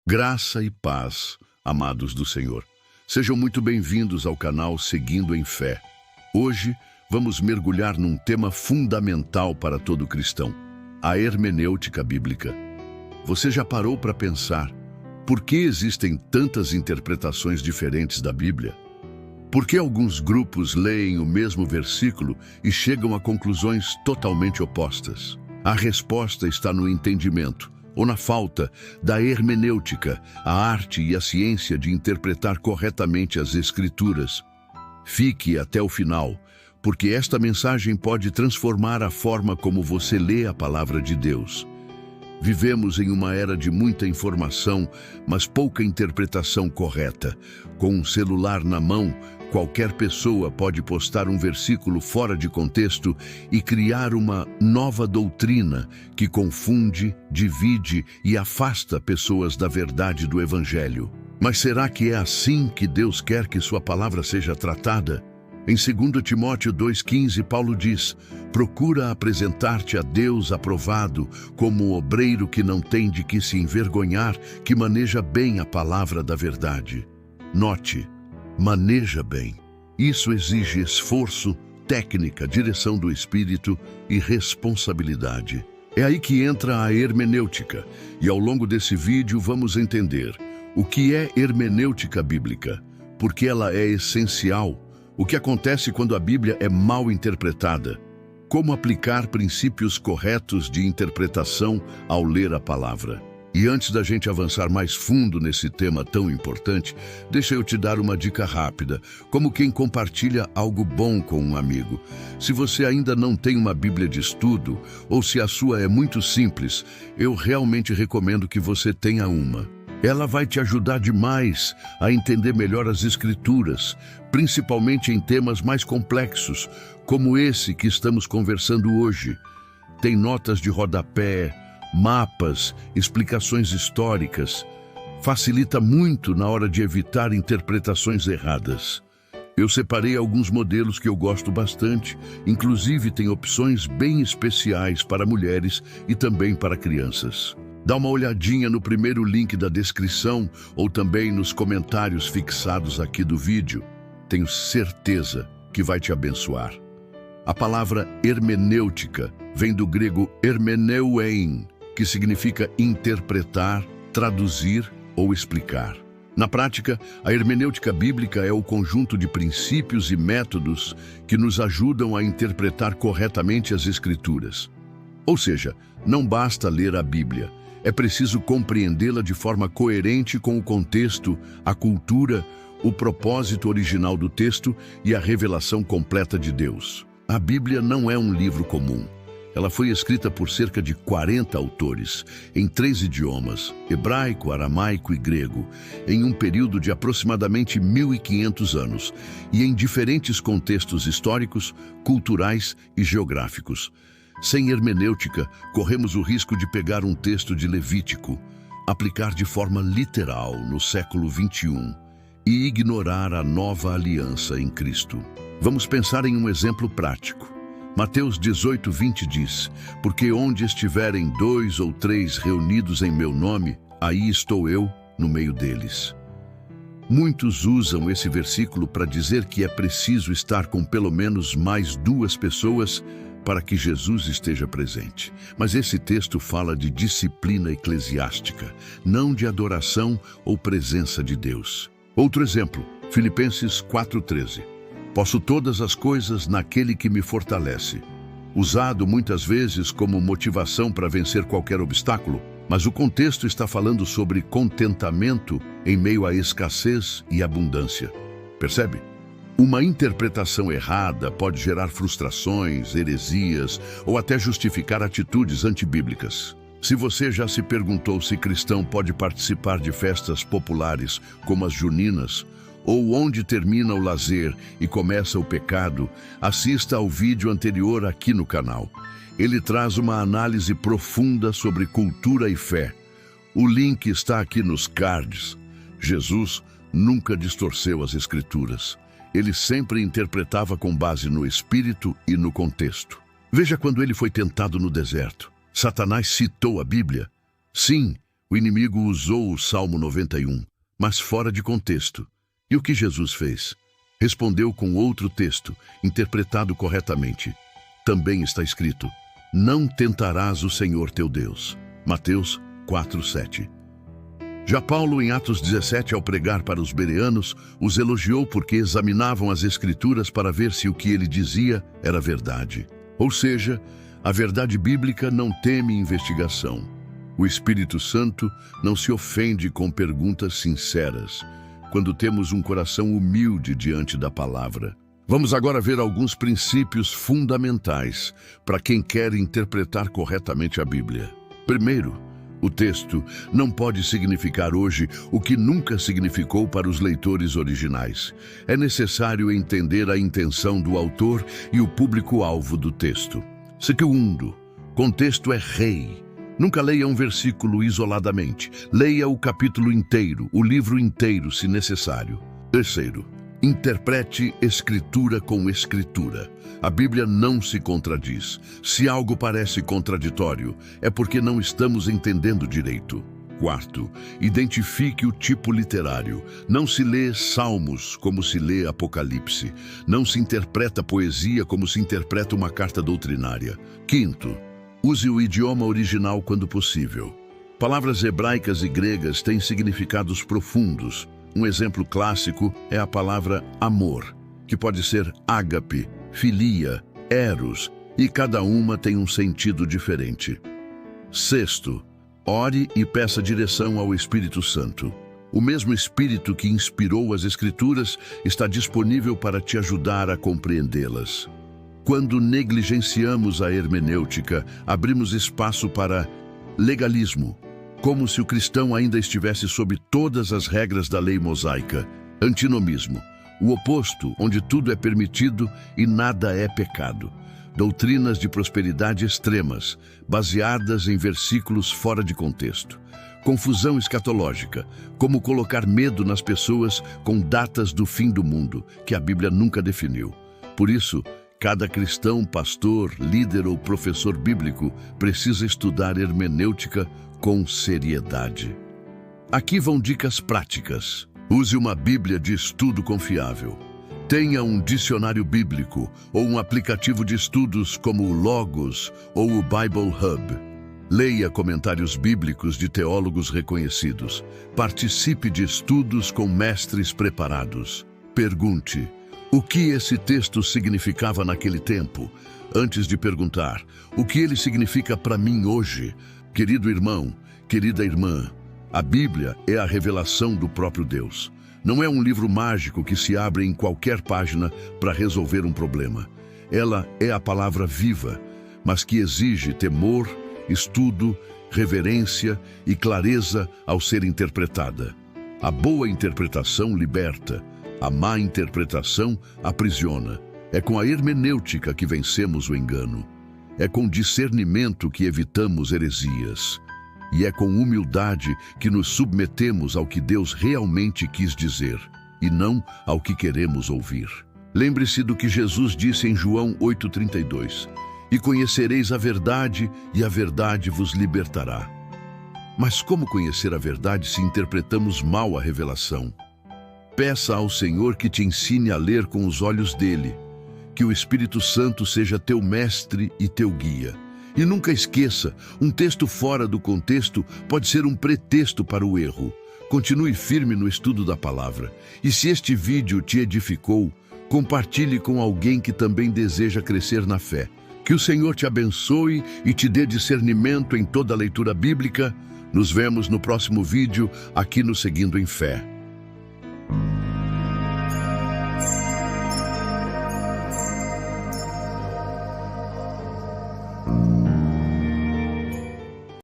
Graça e paz, amados do Senhor. Sejam muito bem-vindos ao canal Seguindo em Fé. Hoje vamos mergulhar num tema fundamental para todo cristão, a hermenêutica bíblica. Você já parou para pensar por que existem tantas interpretações diferentes da Bíblia? Por que alguns grupos leem o mesmo versículo e chegam a conclusões totalmente opostas? A resposta está no entendimento, ou na falta, da hermenêutica, a arte e a ciência de interpretar corretamente as Escrituras. Fique até o final, porque esta mensagem pode transformar a forma como você lê a palavra de Deus. Vivemos em uma era de muita informação, mas pouca interpretação correta. Com um celular na mão, qualquer pessoa pode postar um versículo fora de contexto e criar uma nova doutrina que confunde, divide e afasta pessoas da verdade do Evangelho. Mas será que é assim que Deus quer que sua palavra seja tratada? Em 2 Timóteo 2,15, Paulo diz: procura apresentar-te a Deus aprovado, como um obreiro que não tem de que se envergonhar, que maneja bem a palavra da verdade. Note, maneja bem. Isso exige esforço, técnica, direção do Espírito e responsabilidade. É aí que entra a hermenêutica, e ao longo desse vídeo vamos entender o que é hermenêutica bíblica, porque ela é essencial. O que acontece quando a Bíblia é mal interpretada? Como aplicar princípios corretos de interpretação ao ler a palavra? E antes da gente avançar mais fundo nesse tema tão importante, deixa eu te dar uma dica rápida, como quem compartilha algo bom com um amigo. Se você ainda não tem uma Bíblia de estudo, ou se a sua é muito simples, eu realmente recomendo que você tenha uma. Ela vai te ajudar demais a entender melhor as Escrituras, principalmente em temas mais complexos, como esse que estamos conversando hoje. Tem notas de rodapé, mapas, explicações históricas. Facilita muito na hora de evitar interpretações erradas. Eu separei alguns modelos que eu gosto bastante, inclusive tem opções bem especiais para mulheres e também para crianças. Dá uma olhadinha no primeiro link da descrição ou também nos comentários fixados aqui do vídeo. Tenho certeza que vai te abençoar. A palavra hermenêutica vem do grego hermeneuein, que significa interpretar, traduzir ou explicar. Na prática, a hermenêutica bíblica é o conjunto de princípios e métodos que nos ajudam a interpretar corretamente as Escrituras. Ou seja, não basta ler a Bíblia. É preciso compreendê-la de forma coerente com o contexto, a cultura, o propósito original do texto e a revelação completa de Deus. A Bíblia não é um livro comum. Ela foi escrita por cerca de 40 autores, em 3 idiomas, hebraico, aramaico e grego, em um período de aproximadamente 1500 anos, e em diferentes contextos históricos, culturais e geográficos. Sem hermenêutica, corremos o risco de pegar um texto de Levítico, aplicar de forma literal no século XXI e ignorar a nova aliança em Cristo. Vamos pensar em um exemplo prático. Mateus 18:20 diz: porque onde estiverem 2 ou 3 reunidos em meu nome, aí estou eu no meio deles. Muitos usam esse versículo para dizer que é preciso estar com pelo menos mais 2 pessoas para que Jesus esteja presente. Mas esse texto fala de disciplina eclesiástica, não de adoração ou presença de Deus. Outro exemplo, Filipenses 4:13. Posso todas as coisas naquele que me fortalece. Usado muitas vezes como motivação para vencer qualquer obstáculo, mas o contexto está falando sobre contentamento em meio à escassez e abundância. Percebe? Uma interpretação errada pode gerar frustrações, heresias ou até justificar atitudes antibíblicas. Se você já se perguntou se cristão pode participar de festas populares como as juninas, ou onde termina o lazer e começa o pecado, assista ao vídeo anterior aqui no canal. Ele traz uma análise profunda sobre cultura e fé. O link está aqui nos cards. Jesus nunca distorceu as Escrituras. Ele sempre interpretava com base no Espírito e no contexto. Veja quando ele foi tentado no deserto. Satanás citou a Bíblia? Sim, O inimigo usou o Salmo 91, mas fora de contexto. E o que Jesus fez? Respondeu com outro texto, interpretado corretamente. Também está escrito: não tentarás o Senhor teu Deus. Mateus 4:7. Já Paulo, em Atos 17, ao pregar para os bereanos, os elogiou porque examinavam as Escrituras para ver se o que ele dizia era verdade. Ou seja, a verdade bíblica não teme investigação. O Espírito Santo não se ofende com perguntas sinceras, quando temos um coração humilde diante da palavra. Vamos agora ver alguns princípios fundamentais para quem quer interpretar corretamente a Bíblia. Primeiro, o texto não pode significar hoje o que nunca significou para os leitores originais. É necessário entender a intenção do autor e o público-alvo do texto. Segundo, contexto é rei. Nunca leia um versículo isoladamente. Leia o capítulo inteiro, o livro inteiro, se necessário. Terceiro, interprete Escritura com Escritura. A Bíblia não se contradiz. Se algo parece contraditório, é porque não estamos entendendo direito. Quarto, identifique o tipo literário. Não se lê Salmos como se lê Apocalipse. Não se interpreta poesia como se interpreta uma carta doutrinária. Quinto, use o idioma original quando possível. Palavras hebraicas e gregas têm significados profundos. Um exemplo clássico é a palavra amor, que pode ser ágape, filia, eros, e cada uma tem um sentido diferente. Sexto, ore e peça direção ao Espírito Santo. O mesmo Espírito que inspirou as Escrituras está disponível para te ajudar a compreendê-las. Quando negligenciamos a hermenêutica, abrimos espaço para legalismo, como se o cristão ainda estivesse sob todas as regras da lei mosaica. Antinomismo, o oposto, onde tudo é permitido e nada é pecado. Doutrinas de prosperidade extremas, baseadas em versículos fora de contexto. Confusão escatológica, como colocar medo nas pessoas com datas do fim do mundo, que a Bíblia nunca definiu. Por isso, cada cristão, pastor, líder ou professor bíblico precisa estudar hermenêutica com seriedade. Aqui vão dicas práticas. Use uma Bíblia de estudo confiável. Tenha um dicionário bíblico ou um aplicativo de estudos como o Logos ou o Bible Hub. Leia comentários bíblicos de teólogos reconhecidos. Participe de estudos com mestres preparados. Pergunte: o que esse texto significava naquele tempo? Antes de perguntar: o que ele significa para mim hoje? Querido irmão, querida irmã, a Bíblia é a revelação do próprio Deus. Não é um livro mágico que se abre em qualquer página para resolver um problema. Ela é a palavra viva, mas que exige temor, estudo, reverência e clareza ao ser interpretada. A boa interpretação liberta, a má interpretação aprisiona. É com a hermenêutica que vencemos o engano. É com discernimento que evitamos heresias. E é com humildade que nos submetemos ao que Deus realmente quis dizer, e não ao que queremos ouvir. Lembre-se do que Jesus disse em João 8,32. E conhecereis a verdade, e a verdade vos libertará. Mas como conhecer a verdade se interpretamos mal a revelação? Peça ao Senhor que te ensine a ler com os olhos dele, que o Espírito Santo seja teu mestre e teu guia. E nunca esqueça, um texto fora do contexto pode ser um pretexto para o erro. Continue firme no estudo da palavra. E se este vídeo te edificou, compartilhe com alguém que também deseja crescer na fé. Que o Senhor te abençoe e te dê discernimento em toda a leitura bíblica. Nos vemos no próximo vídeo aqui no Seguindo em Fé.